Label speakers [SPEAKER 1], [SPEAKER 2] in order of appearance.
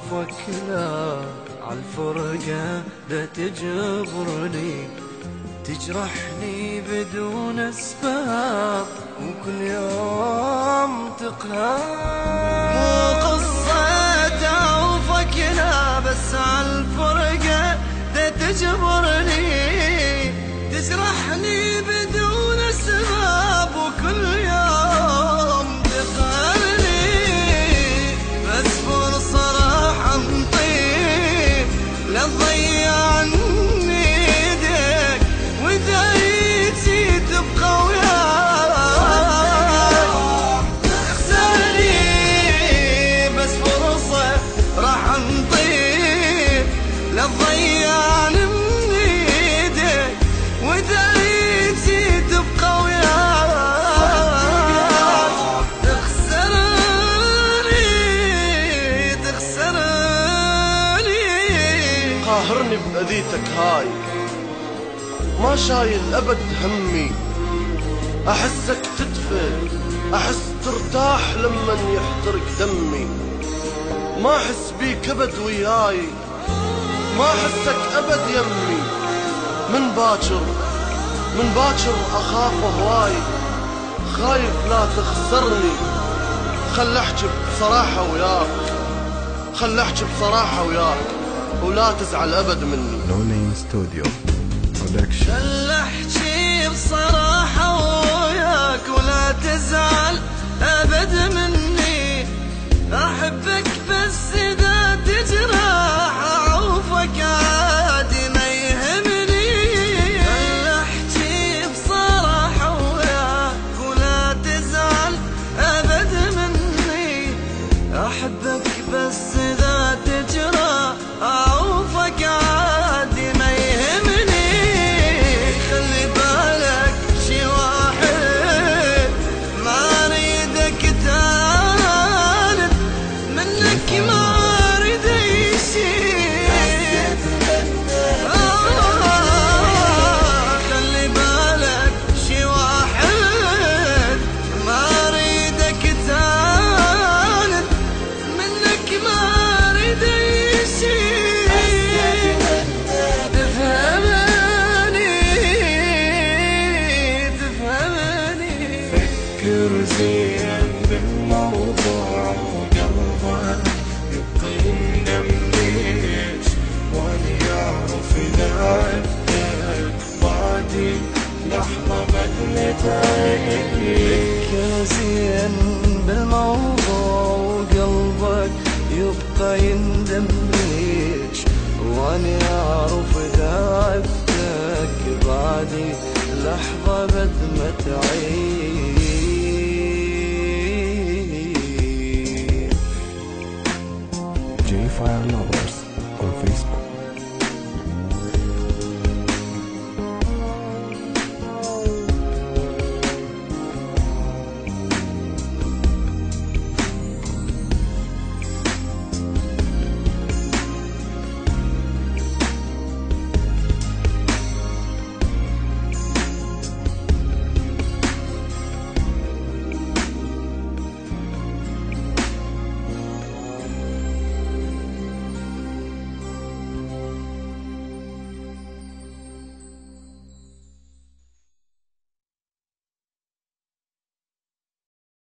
[SPEAKER 1] عوفك لا عالفرقة دا تجبرني، تجرحني بدون أسباب وكل يوم تقهر. مو قصة عوفك لا بس عالفرقة دا تجبرني، تجرحني بدون أسباب وكل يوم تقهرني. بس فرصة راح انطيك لا تضيع عني ايدك، ودايتي تبقى وياك تخسرني. بس فرصة راح انطيك لا تضيعني من ايدك، ودايتي تبقى وياك تخسرني.
[SPEAKER 2] قاهرني بأذيتك هاي، ما شايل أبد همي، أحسك تدفى، أحس ترتاح لمن يحترق دمي. ما أحس بيك أبد وياي، ما أحسك أبد يمي. من باكر أخاف هواي، خايف لا تخسرني. خل أحكي بصراحة وياك، خل أحكي بصراحة وياك، ولا تزعل أبد مني.
[SPEAKER 3] No Name Studio Production.
[SPEAKER 1] خل أحكي بصراحة وياك ولا تزعل أبد مني. أحبك بس إذا تجرح أعوفك عادي ما يهمني. خل أحكي بصراحة وياك ولا تزعل أبد مني. أحبك بس إذا تجرح أعوفك عادي ما يهمني. خلي بالك شي واحد ما أريدك تالف منك، ما أريد أي شي. خلي بالك شي واحد ما أريدك تالف منك، ما أريد أي شي.
[SPEAKER 3] فكر زين بالموضوع وقلبك يبقى يندم ليش، وأنا يعرف إذا عدك بعدي لحظة بدلت عيني.
[SPEAKER 1] فكر زين بالموضوع وقلبك يبقى يندم ليش، وأنا أعرف إذا عفتك بعدي لحظة بدمت عيني.